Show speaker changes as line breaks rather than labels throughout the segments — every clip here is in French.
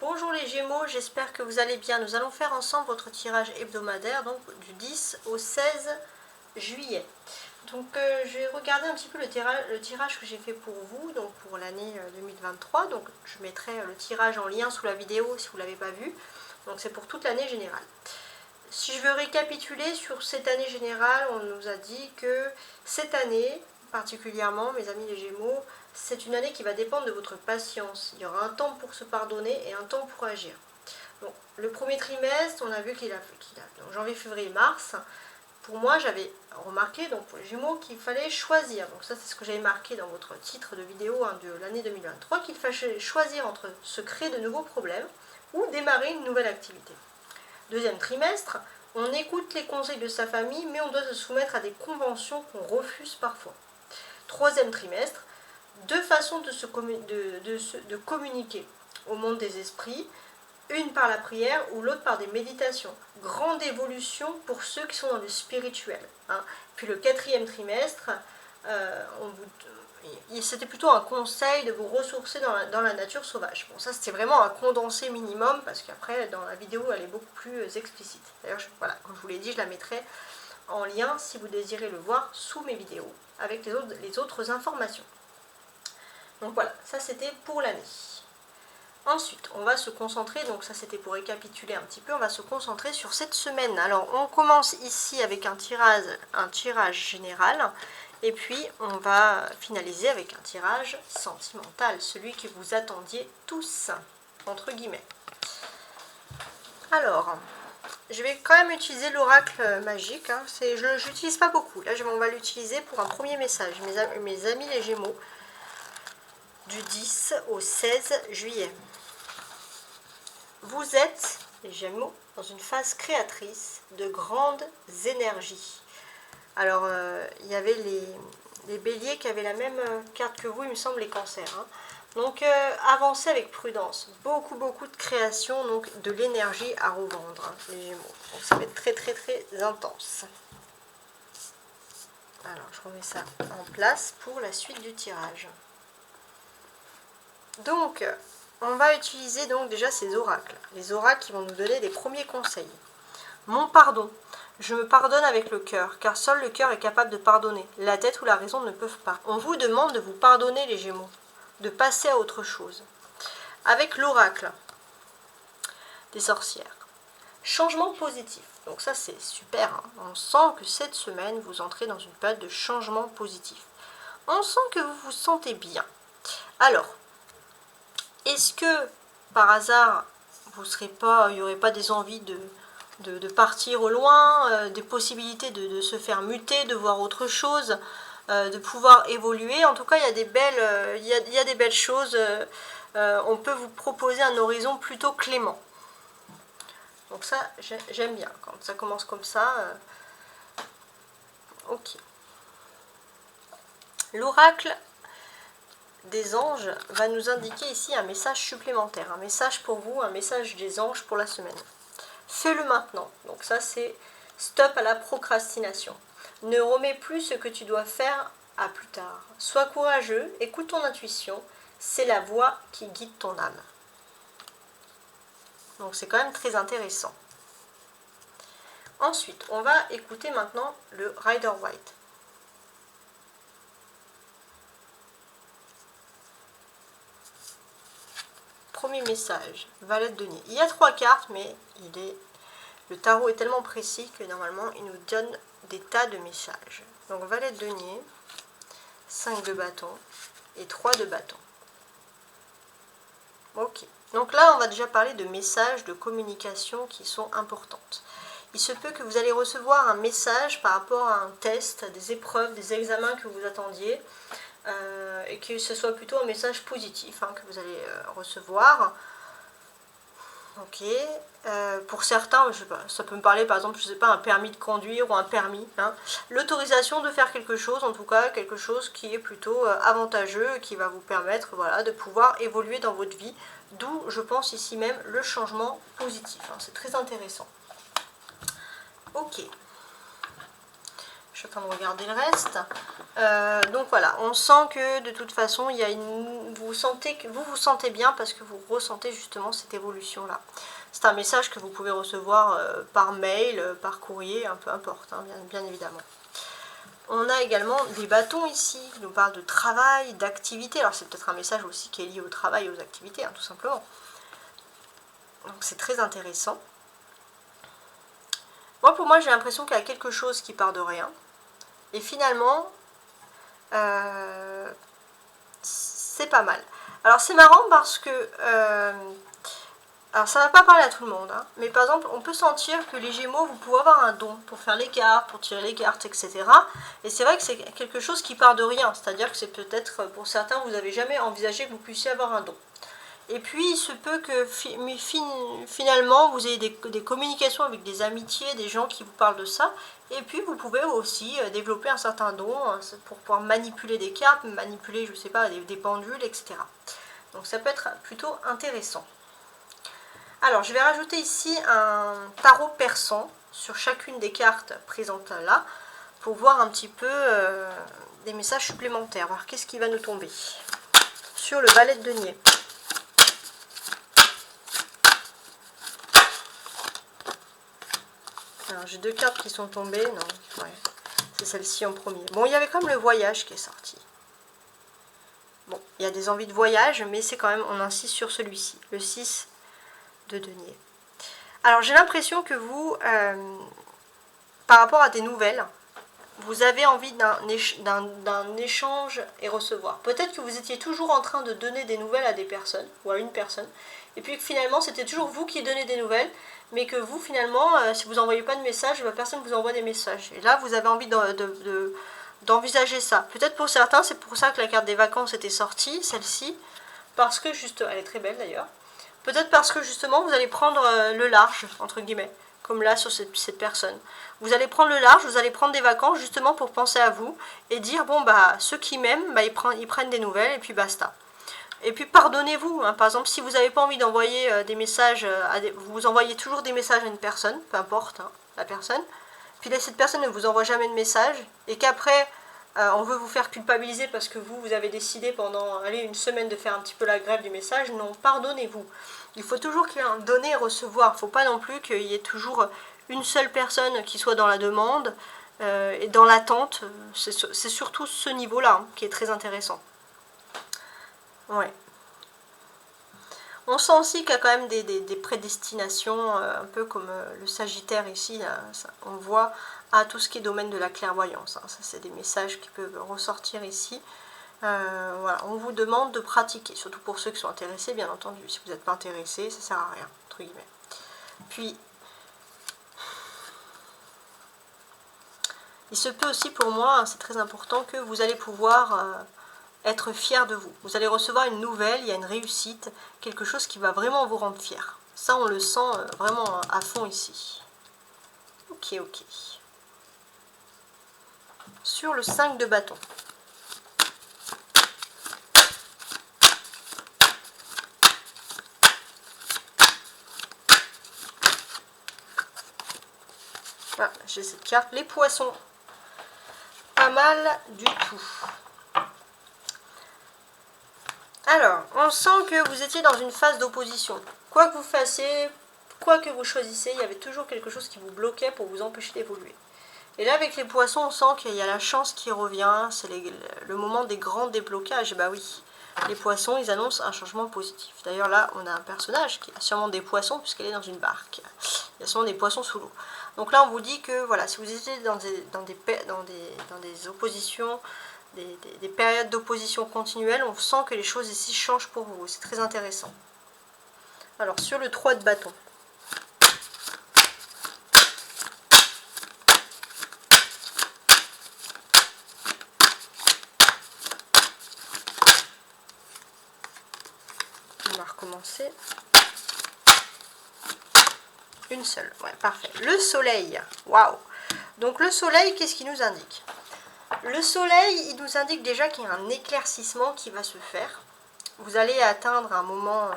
Bonjour les Gémeaux, j'espère que vous allez bien. Nous allons faire ensemble votre tirage hebdomadaire, donc du 10 au 16 juillet. Donc je vais regarder un petit peu le tirage que j'ai fait pour vous, donc pour l'année 2023. Donc je mettrai le tirage en lien sous la vidéo si vous ne l'avez pas vu. Donc c'est pour toute l'année générale. Si je veux récapituler sur cette année générale, on nous a dit que cette année, particulièrement, mes amis les Gémeaux, c'est une année qui va dépendre de votre patience. Il y aura un temps pour se pardonner et un temps pour agir. Donc, le premier trimestre, on a vu qu'il a donc janvier, février, mars. Pour moi, j'avais remarqué, donc pour les Gémeaux, qu'il fallait choisir. Donc ça, c'est ce que j'avais marqué dans votre titre de vidéo de l'année 2023, qu'il fallait choisir entre se créer de nouveaux problèmes ou démarrer une nouvelle activité. Deuxième trimestre, on écoute les conseils de sa famille, mais on doit se soumettre à des conventions qu'on refuse parfois. Troisième trimestre, deux façons de communiquer au monde des esprits, une par la prière ou l'autre par des méditations. Grande évolution pour ceux qui sont dans le spirituel. Puis le quatrième trimestre, c'était plutôt un conseil de vous ressourcer dans la nature sauvage. Bon, ça c'était vraiment un condensé minimum parce qu'après dans la vidéo elle est beaucoup plus explicite. D'ailleurs, voilà, comme je vous l'ai dit, je la mettrai en lien si vous désirez le voir sous mes vidéos avec les autres informations. Donc voilà, ça c'était pour l'année. Ensuite, on va se concentrer, donc ça c'était pour récapituler un petit peu, on va se concentrer sur cette semaine. Alors on commence ici avec un tirage général, et puis on va finaliser avec un tirage sentimental, celui que vous attendiez tous, entre guillemets. Alors, je vais quand même utiliser l'oracle magique, je l'utilise pas beaucoup, là on va l'utiliser pour un premier message, mes amis les Gémeaux, du 10 au 16 juillet. Vous êtes, les Gémeaux, dans une phase créatrice de grandes énergies. Alors, il y avait les béliers qui avaient la même carte que vous, il me semble, les cancers. Donc, avancez avec prudence. Beaucoup de création, donc de l'énergie à revendre, les Gémeaux. Donc, ça va être très intense. Alors, je remets ça en place pour la suite du tirage. Donc, on va utiliser donc déjà ces oracles. Les oracles qui vont nous donner des premiers conseils. Mon pardon. Je me pardonne avec le cœur, car seul le cœur est capable de pardonner. La tête ou la raison ne peuvent pas. On vous demande de vous pardonner, les Gémeaux, de passer à autre chose. Avec l'oracle des sorcières. Changement positif. Donc ça, c'est super. On sent que cette semaine, vous entrez dans une période de changement positif. On sent que vous vous sentez bien. Alors, est-ce que, par hasard, il n'y aurait pas des envies de partir au loin, des possibilités de se faire muter, de voir autre chose, de pouvoir évoluer? En tout cas, il y a des belles choses. On peut vous proposer un horizon plutôt clément. Donc ça, j'aime bien. Quand ça commence comme ça, ok. L'oracle des anges va nous indiquer ici un message supplémentaire, un message pour vous, un message des anges pour la semaine. Fais-le maintenant. Donc ça, c'est stop à la procrastination. Ne remets plus ce que tu dois faire à plus tard. Sois courageux, écoute ton intuition, c'est la voix qui guide ton âme. Donc c'est quand même très intéressant. Ensuite, on va écouter maintenant le Rider-Waite. Premier message, Valette de denier. Il y a 3 cartes, mais le tarot est tellement précis que normalement il nous donne des tas de messages. Donc Valette de denier, 5 de bâton et 3 de bâton. Ok. Donc là, on va déjà parler de messages de communication qui sont importantes. Il se peut que vous allez recevoir un message par rapport à un test, des épreuves, des examens que vous attendiez. Et que ce soit plutôt un message positif que vous allez recevoir. Ok. Pour certains, je sais pas, ça peut me parler par exemple, je sais pas, un permis de conduire ou un permis. L'autorisation de faire quelque chose, en tout cas quelque chose qui est plutôt avantageux, qui va vous permettre de pouvoir évoluer dans votre vie. D'où, je pense ici même, le changement positif. C'est très intéressant. Ok. suis en train de regarder le reste. Donc voilà, on sent que de toute façon, il y a vous vous sentez bien parce que vous ressentez justement cette évolution-là. C'est un message que vous pouvez recevoir par mail, par courrier, peu importe, hein, bien évidemment. On a également des bâtons ici qui nous parlent de travail, d'activité. Alors c'est peut-être un message aussi qui est lié au travail et aux activités, hein, tout simplement. Donc c'est très intéressant. Pour moi, j'ai l'impression qu'il y a quelque chose qui part de rien. Et finalement, c'est pas mal. Alors c'est marrant parce que... alors ça va pas parler à tout le monde, hein, mais par exemple, on peut sentir que les Gémeaux, vous pouvez avoir un don pour faire les cartes, pour tirer les cartes, etc. Et c'est vrai que c'est quelque chose qui part de rien. C'est-à-dire que c'est peut-être, pour certains, vous n'avez jamais envisagé que vous puissiez avoir un don. Et puis, il se peut que finalement, vous ayez des communications avec des amitiés, des gens qui vous parlent de ça. Et puis, vous pouvez aussi développer un certain don pour pouvoir manipuler des cartes, manipuler, je sais pas, des pendules, etc. Donc, ça peut être plutôt intéressant. Alors, je vais rajouter ici un tarot persan sur chacune des cartes présentes là, pour voir un petit peu des messages supplémentaires. Voir qu'est-ce qui va nous tomber. Sur le valet de denier. Alors, j'ai deux cartes qui sont tombées. Non, ouais, c'est celle-ci en premier. Bon, il y avait quand même le voyage qui est sorti. Bon, il y a des envies de voyage, mais c'est quand même, on insiste sur celui-ci, le 6 de denier. Alors, j'ai l'impression que vous, par rapport à des nouvelles, vous avez envie d'un échange et recevoir. Peut-être que vous étiez toujours en train de donner des nouvelles à des personnes, ou à une personne, et puis que finalement, c'était toujours vous qui donnez des nouvelles, mais que vous, finalement, si vous n'envoyez pas de messages, personne ne vous envoie des messages. Et là, vous avez envie d'envisager ça. Peut-être pour certains, c'est pour ça que la carte des vacances était sortie, celle-ci, parce que, juste, elle est très belle d'ailleurs, peut-être parce que, justement, vous allez prendre le large, entre guillemets, comme là, sur cette personne. Vous allez prendre le large, vous allez prendre des vacances, justement, pour penser à vous, et dire, bon, bah, ceux qui m'aiment, bah, ils prennent des nouvelles, et puis basta. Et puis pardonnez-vous, hein. Par exemple, si vous n'avez pas envie d'envoyer des messages, vous envoyez toujours des messages à une personne, peu importe hein, la personne, puis là, cette personne ne vous envoie jamais de message, et qu'après, on veut vous faire culpabiliser parce que vous avez décidé pendant une semaine de faire un petit peu la grève du message, non, pardonnez-vous. Il faut toujours qu'il y ait un donner et recevoir, il ne faut pas non plus qu'il y ait toujours une seule personne qui soit dans la demande et dans l'attente, c'est surtout ce niveau-là hein, qui est très intéressant. Ouais. On sent aussi qu'il y a quand même des prédestinations, un peu comme le Sagittaire ici, là, on voit à tout ce qui est domaine de la clairvoyance. Hein. Ça, c'est des messages qui peuvent ressortir ici. Voilà, on vous demande de pratiquer, surtout pour ceux qui sont intéressés, bien entendu. Si vous n'êtes pas intéressé, ça ne sert à rien, entre guillemets. Puis, il se peut aussi pour moi, hein, c'est très important, que vous allez pouvoir être fier de vous. Vous allez recevoir une nouvelle, il y a une réussite, quelque chose qui va vraiment vous rendre fier. Ça, on le sent vraiment à fond ici. Ok, ok. Sur le 5 de bâton. Ah, j'ai cette carte, les poissons. Pas mal du tout. Alors, on sent que vous étiez dans une phase d'opposition. Quoi que vous fassiez, quoi que vous choisissiez, il y avait toujours quelque chose qui vous bloquait pour vous empêcher d'évoluer. Et là, avec les poissons, on sent qu'il y a la chance qui revient. C'est le moment des grands déblocages. Et bah oui, les poissons, ils annoncent un changement positif. D'ailleurs, là, on a un personnage qui a sûrement des poissons puisqu'elle est dans une barque. Il y a sûrement des poissons sous l'eau. Donc là, on vous dit que voilà, si vous étiez dans des oppositions, des périodes d'opposition continuelle, on sent que les choses ici changent pour vous. C'est très intéressant. Alors, sur le 3 de bâton. On va recommencer. Une seule, ouais, parfait. Le soleil, waouh! Donc le soleil, qu'est-ce qu'il nous indique? Le soleil, il nous indique déjà qu'il y a un éclaircissement qui va se faire. Vous allez atteindre un moment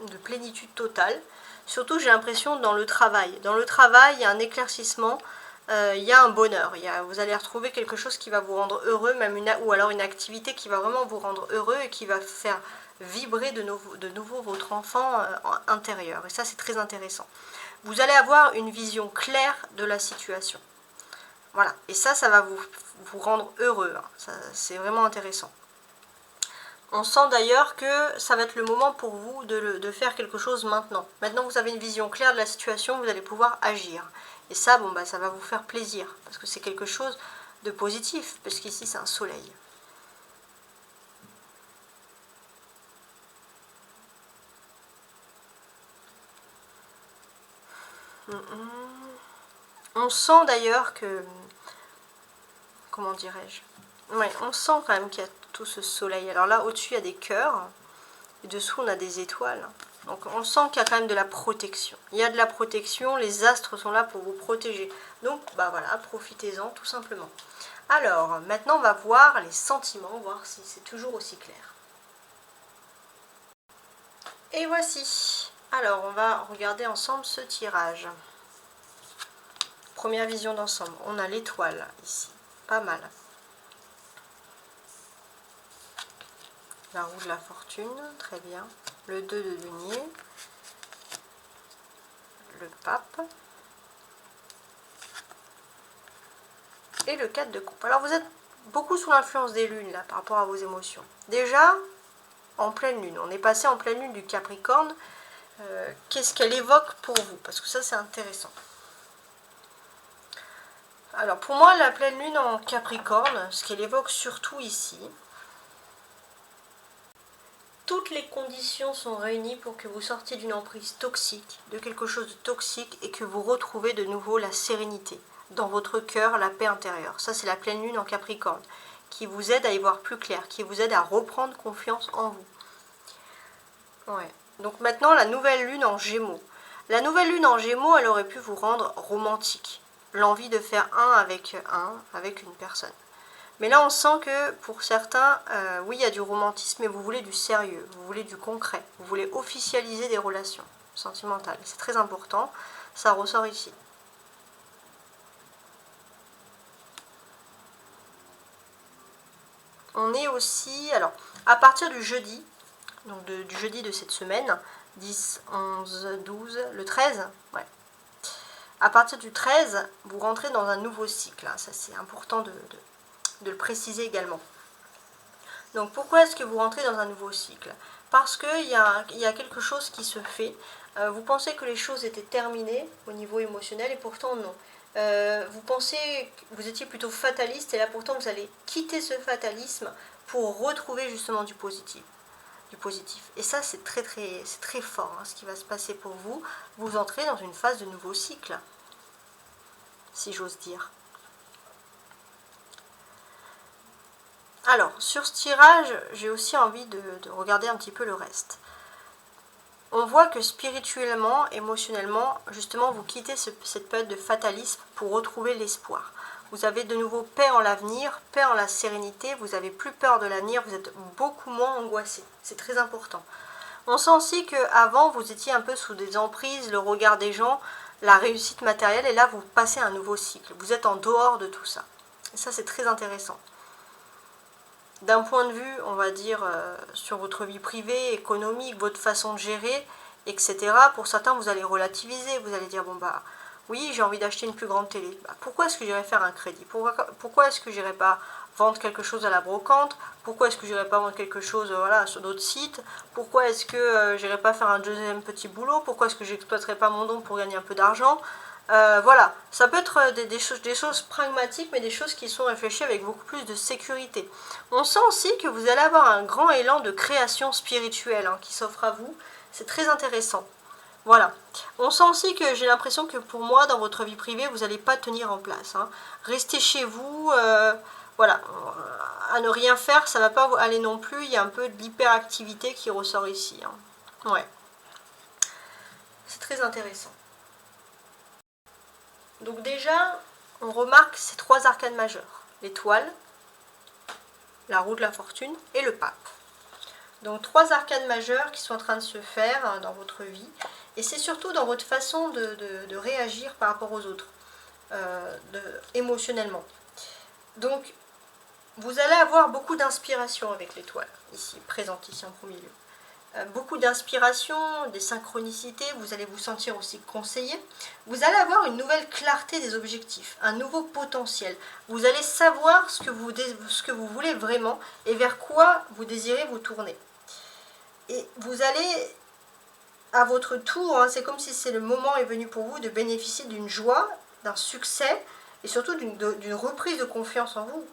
de plénitude totale. Surtout, j'ai l'impression dans le travail. Dans le travail, il y a un éclaircissement. il y a un bonheur. Vous allez retrouver quelque chose qui va vous rendre heureux, même ou alors une activité qui va vraiment vous rendre heureux et qui va faire vibrer de nouveau votre enfant intérieur. Et ça, c'est très intéressant. Vous allez avoir une vision claire de la situation. Voilà. Et ça va vous rendre heureux. Hein. C'est vraiment intéressant. On sent d'ailleurs que ça va être le moment pour vous de faire quelque chose maintenant. Maintenant, vous avez une vision claire de la situation, vous allez pouvoir agir. Et ça, bon, ça va vous faire plaisir, parce que c'est quelque chose de positif, parce qu'ici, c'est un soleil. On sent d'ailleurs que... Comment dirais-je? Ouais, on sent quand même qu'il y a tout ce soleil. Alors là, au-dessus, il y a des cœurs. Et dessous, on a des étoiles. Donc on sent qu'il y a quand même de la protection. Il y a de la protection, les astres sont là pour vous protéger. Donc voilà, profitez-en tout simplement. Alors, maintenant on va voir les sentiments, voir si c'est toujours aussi clair. Et voici. Alors, on va regarder ensemble ce tirage. Première vision d'ensemble. On a l'étoile ici. Pas mal. La roue de la fortune, très bien. Le 2 de denier. Le pape. Et le 4 de coupe. Alors vous êtes beaucoup sous l'influence des lunes là par rapport à vos émotions. Déjà, en pleine lune. On est passé en pleine lune du Capricorne. Qu'est-ce qu'elle évoque pour vous? Parce que ça, c'est intéressant. Alors pour moi, la pleine lune en Capricorne, ce qu'elle évoque surtout ici, toutes les conditions sont réunies pour que vous sortiez d'une emprise toxique, de quelque chose de toxique, et que vous retrouvez de nouveau la sérénité dans votre cœur, la paix intérieure. Ça, c'est la pleine lune en Capricorne, qui vous aide à y voir plus clair, qui vous aide à reprendre confiance en vous. Ouais. Donc maintenant, la nouvelle lune en Gémeaux. La nouvelle lune en Gémeaux, elle aurait pu vous rendre romantique. L'envie de faire avec une personne. Mais là, on sent que pour certains, oui, il y a du romantisme, mais vous voulez du sérieux, vous voulez du concret, vous voulez officialiser des relations sentimentales. C'est très important, ça ressort ici. On est aussi, alors, à partir du jeudi, donc du jeudi de cette semaine, 10, 11, 12, le 13, ouais. À partir du 13, vous rentrez dans un nouveau cycle. Hein, ça, c'est important de le préciser également. Donc pourquoi est-ce que vous rentrez dans un nouveau cycle? Parce qu'il y a quelque chose qui se fait. Vous pensez que les choses étaient terminées au niveau émotionnel et pourtant non. Vous pensez que vous étiez plutôt fataliste et là pourtant vous allez quitter ce fatalisme pour retrouver justement du positif. Et ça, c'est très fort hein, ce qui va se passer pour vous. Vous entrez dans une phase de nouveau cycle, si j'ose dire. Alors, sur ce tirage, j'ai aussi envie de regarder un petit peu le reste. On voit que spirituellement, émotionnellement, justement, vous quittez cette période de fatalisme pour retrouver l'espoir. Vous avez de nouveau paix en l'avenir, paix en la sérénité, vous n'avez plus peur de l'avenir, vous êtes beaucoup moins angoissé. C'est très important. On sent aussi qu'avant, vous étiez un peu sous des emprises, le regard des gens, la réussite matérielle, et là, vous passez à un nouveau cycle. Vous êtes en dehors de tout ça. Et ça, c'est très intéressant. D'un point de vue, on va dire, sur votre vie privée, économique, votre façon de gérer, etc., pour certains, vous allez relativiser, vous allez dire, bon bah, oui, j'ai envie d'acheter une plus grande télé. Bah, pourquoi est-ce que j'irais faire un crédit? Pourquoi est-ce que j'irais pas vendre quelque chose à la brocante? Pourquoi est-ce que j'irais pas vendre quelque chose voilà, sur d'autres sites? Pourquoi est-ce que j'irais pas faire un deuxième petit boulot? Pourquoi est-ce que j'exploiterais pas mon don pour gagner un peu d'argent? Voilà, ça peut être des choses pragmatiques, mais des choses qui sont réfléchies avec beaucoup plus de sécurité. On sent aussi que vous allez avoir un grand élan de création spirituelle hein, qui s'offre à vous. C'est très intéressant. Voilà. On sent aussi que j'ai l'impression que pour moi, dans votre vie privée, vous n'allez pas tenir en place. Hein. Restez chez vous, voilà. À ne rien faire, ça ne va pas aller non plus. Il y a un peu de l'hyperactivité qui ressort ici. Hein. Ouais. C'est très intéressant. Donc déjà, on remarque ces trois arcanes majeurs. L'étoile, la roue de la fortune et le pape. Donc trois arcanes majeures qui sont en train de se faire dans votre vie. Et c'est surtout dans votre façon de réagir par rapport aux autres. émotionnellement. Donc, vous allez avoir beaucoup d'inspiration avec l'étoile, présente ici en premier lieu. Beaucoup d'inspiration, des synchronicités, vous allez vous sentir aussi conseillé. Vous allez avoir une nouvelle clarté des objectifs, un nouveau potentiel. Vous allez savoir ce que vous voulez vraiment et vers quoi vous désirez vous tourner. Et vous allez, à votre tour, hein, c'est comme si le moment est venu pour vous de bénéficier d'une joie, d'un succès et surtout d'une reprise de confiance en vous.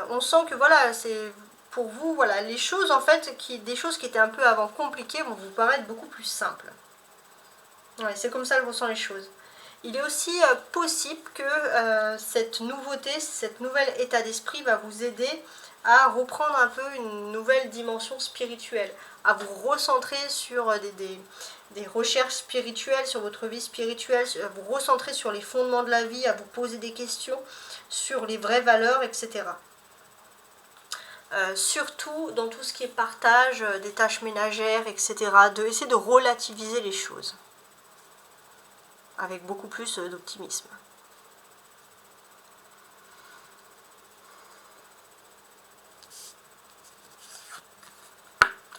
On sent que voilà, c'est pour vous, voilà, les choses en fait, des choses qui étaient un peu avant compliquées vont vous paraître beaucoup plus simples. Ouais, c'est comme ça que je ressens les choses. Il est aussi possible que cette nouveauté, cet nouvel état d'esprit va vous aider à reprendre un peu une nouvelle dimension spirituelle, à vous recentrer sur des recherches spirituelles, sur votre vie spirituelle, à vous recentrer sur les fondements de la vie, à vous poser des questions sur les vraies valeurs, etc. Surtout dans tout ce qui est partage des tâches ménagères, etc. Essayer de relativiser les choses avec beaucoup plus d'optimisme.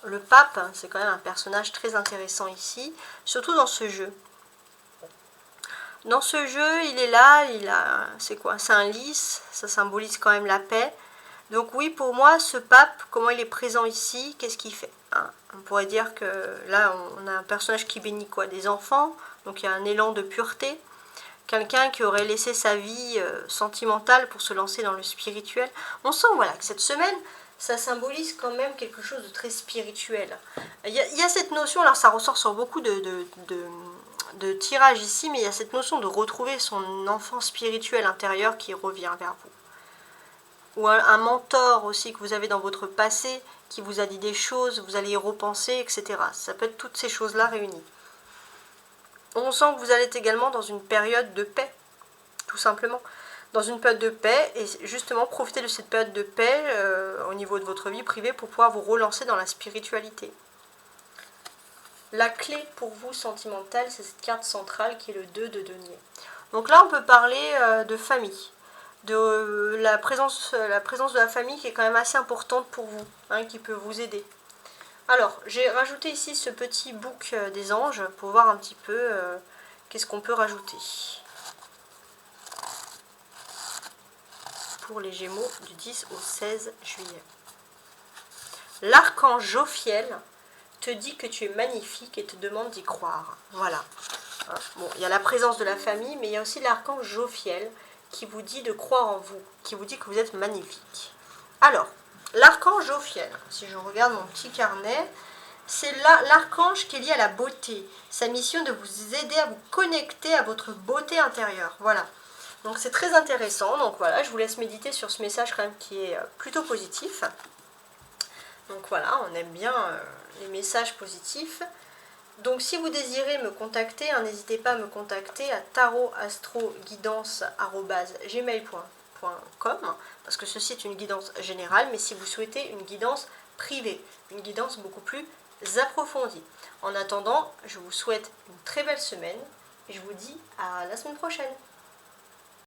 Le pape, c'est quand même un personnage très intéressant ici, surtout dans ce jeu. Dans ce jeu, il est là, c'est quoi? C'est un lys, ça symbolise quand même la paix. Donc oui, pour moi, ce pape, comment il est présent ici, qu'est-ce qu'il fait, hein? On pourrait dire que là, on a un personnage qui bénit quoi? Des enfants, donc il y a un élan de pureté. Quelqu'un qui aurait laissé sa vie sentimentale pour se lancer dans le spirituel. On sent voilà, que cette semaine, ça symbolise quand même quelque chose de très spirituel. Il y a cette notion, alors ça ressort sur beaucoup de tirages ici, mais il y a cette notion de retrouver son enfant spirituel intérieur qui revient vers vous. Ou un mentor aussi que vous avez dans votre passé, qui vous a dit des choses, vous allez y repenser, etc. Ça peut être toutes ces choses-là réunies. On sent que vous allez être également dans une période de paix, tout simplement. Dans une période de paix, et justement profitez de cette période de paix au niveau de votre vie privée pour pouvoir vous relancer dans la spiritualité. La clé pour vous sentimentale, c'est cette carte centrale qui est le 2 de denier. Donc là, on peut parler de famille, de la présence de la famille qui est quand même assez importante pour vous, hein, qui peut vous aider. Alors, j'ai rajouté ici ce petit book des anges pour voir un petit peu qu'est-ce qu'on peut rajouter. Pour les Gémeaux du 10 au 16 juillet. L'archange Jophiel te dit que tu es magnifique et te demande d'y croire. Voilà. Hein, bon, il y a la présence de la famille, mais il y a aussi l'archange Jophiel qui vous dit de croire en vous, qui vous dit que vous êtes magnifique. Alors, l'archange Jophiel, si je regarde mon petit carnet, c'est l'archange qui est lié à la beauté. Sa mission de vous aider à vous connecter à votre beauté intérieure. Voilà. Donc c'est très intéressant. Donc voilà, je vous laisse méditer sur ce message quand même qui est plutôt positif. Donc voilà, on aime bien les messages positifs. Donc si vous désirez me contacter, hein, n'hésitez pas à me contacter à tarotastroguidance@gmail.com parce que ceci est une guidance générale, mais si vous souhaitez une guidance privée, une guidance beaucoup plus approfondie. En attendant, je vous souhaite une très belle semaine et je vous dis à la semaine prochaine.